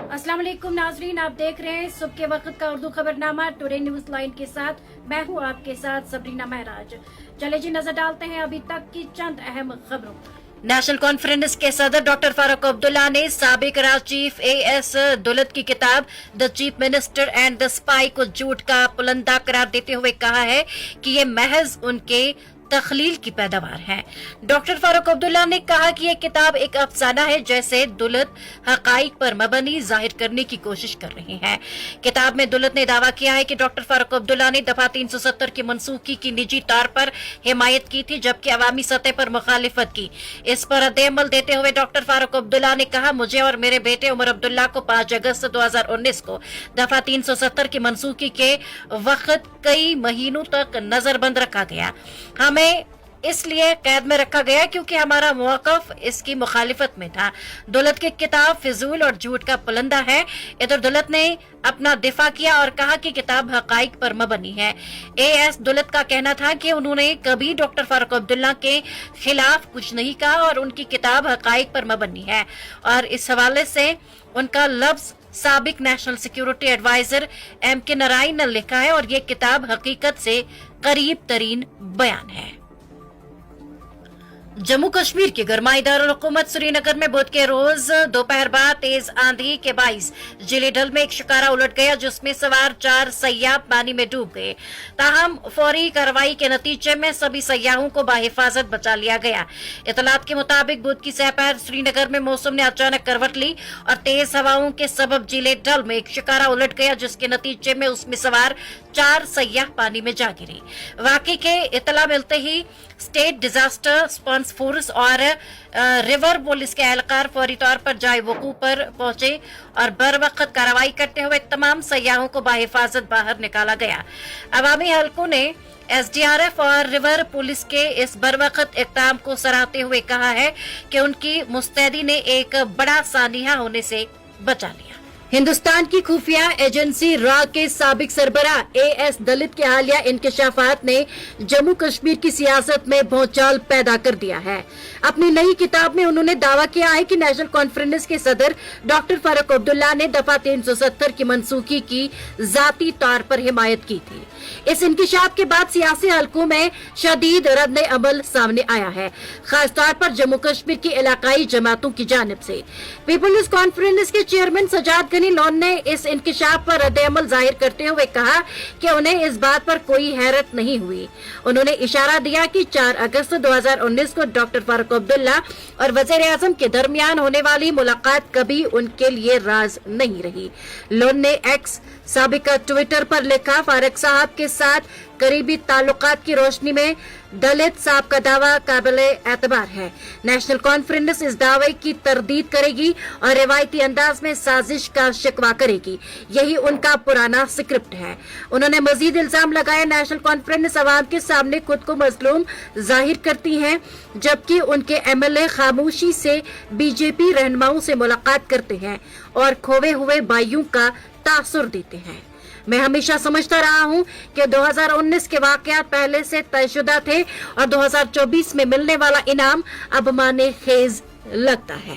अस्सलाम वालेकुम नाजरीन, आप देख रहे हैं सुबह के वक्त का उर्दू खबरनामा टुडे न्यूज लाइन के साथ। मैं हूं आपके साथ सबरीना महराज। चले जी नजर डालते हैं अभी तक की चंद अहम खबरों पर। नेशनल कॉन्फ्रेंस के सदर डॉक्टर फारूक अब्दुल्ला ने साबिक राज चीफ AS दुलत की किताब the chief minister and the spy को झूठ का पुलंदा करार देते हुए कहा है कि ये महज उनके तखलील की पैदावार है। डॉक्टर फारूक अब्दुल्ला ने कहा कि यह किताब एक अफसाना है जैसे दुलत हकाइक पर मबनी जाहिर करने की कोशिश कर रहे हैं। किताब में दुलत ने दावा किया है कि डॉक्टर फारूक अब्दुल्ला ने दफा 370 की मनसूखी की निजी तौर पर हिमायत की थी जबकि अवामी सतह पर मुखालिफत की। इस पर रद्द-ए-अमल देते हुए डॉक्टर फारूक अब्दुल्ला ने कहा, मुझे और मेरे बेटे उमर अब्दुल्ला को 5 अगस्त 2019 को दफा 370 की मनसूखी के वक्त कई महीनों तक नजरबंद रखा गया। हमें इसलिए कैद में रखा गया क्योंकि हमारा मौक़िफ़ इसकी मुखालिफत में था। दुलत की किताब फिजूल और झूठ का पुलंदा है। इधर दुलत ने अपना दिफा किया और कहा कि किताब हकाइक पर मबनी है। AS दुलत का कहना था कि उन्होंने कभी डॉक्टर फारूक अब्दुल्ला के खिलाफ कुछ नहीं कहा और उनकी किताब हकाइक पर मबनी है। और इस हवाले से उनका लफ्ज साबिक national security adviser MK Narayan ने लिखा है और ये किताब हकीकत से करीब तरीन बयान है। जम्मू कश्मीर के गरमाई दारुल हुकूमत श्रीनगर में बुध के रोज दोपहर बाद तेज आंधी के बाइस जिले डल में एक शिकारा उलट गया जिसमें सवार 4 सयाह पानी में डूब गए। ताहम फौरी कार्रवाई के नतीजे में सभी सयाहों को बाहिफाजत बचा लिया गया। इतलात के मुताबिक बुध की सहपहर श्रीनगर में मौसम ने अचानक करवट ली और तेज हवाओं के सबब जिले डल में एक शिकारा उलट गया जिसके नतीजे में उसमें सवार 4 सयाह पानी में जा गिरे। वाकई के इतला मिलते ही स्टेट डिजास्टर रिस्पांस फोर्स और रिवर पुलिस के एहलकार फौरी तौर पर जाए वकूफ पर पहुंचे और बर वक्त कार्रवाई करते हुए तमाम सयाहों को बाहिफाजत बाहर निकाला गया। अवामी हलकों ने SDRF और रिवर पुलिस के इस बर वक्त इक़दाम को सराहते हुए कहा है कि उनकी मुस्तैदी ने एक बड़ा सानिया होने से बचा लिया। हिंदुस्तान की खुफिया एजेंसी RA के साबिक सरबराह AS दलित के हालिया इंकशाफात ने जम्मू कश्मीर की सियासत में भौचाल पैदा कर दिया है। अपनी नई किताब में उन्होंने दावा किया है कि नेशनल कॉन्फ्रेंस के सदर डॉक्टर फारूक अब्दुल्ला ने दफा 370 की मनसूखी की जाती तौर पर हिमायत की थी। इस इंकशाफ के बाद सियासी हलकों में शदीद रद्द-ए-अमल सामने आया है, खासतौर पर जम्मू कश्मीर की इलाकाई जमातों की जानिब से। पीपुल्स कॉन्फ्रेंस के चेयरमैन सजाद गनी लॉन ने इस इंकशाफ पर रद्द-ए-अमल जाहिर करते हुए कहा कि उन्हें इस बात पर कोई हैरत नहीं हुई। उन्होंने इशारा दिया कि 4 अगस्त 2019 को डॉक्टर फारूक अब्दुल्ला और वज़ीर-ए-आज़म के दरमियान होने वाली मुलाकात कभी उनके लिए राज नहीं रही। लॉन ने एक्स साबिका ट्विटर पर लिखा, फारूक साहब के साथ करीबी ताल्लुकात की रोशनी में दलित साहब का दावा काबिल एतबार है। नेशनल कॉन्फ्रेंस इस दावे की तरदीद करेगी और रिवायती अंदाज में साजिश का शिकवा करेगी। यही उनका पुराना स्क्रिप्ट है। उन्होंने मजीद इल्जाम लगाया, नेशनल कॉन्फ्रेंस अवाम के सामने खुद को मजलूम जाहिर करती है जबकि उनके MLA खामोशी से BJP रहनुमाओं से मुलाकात करते हैं और खोए हुए भाइयों का तासुर देते हैं। मैं हमेशा समझता रहा हूं कि 2019 के वाकयात पहले से तयशुदा थे और 2024 में मिलने वाला इनाम अब माने खेज लगता है।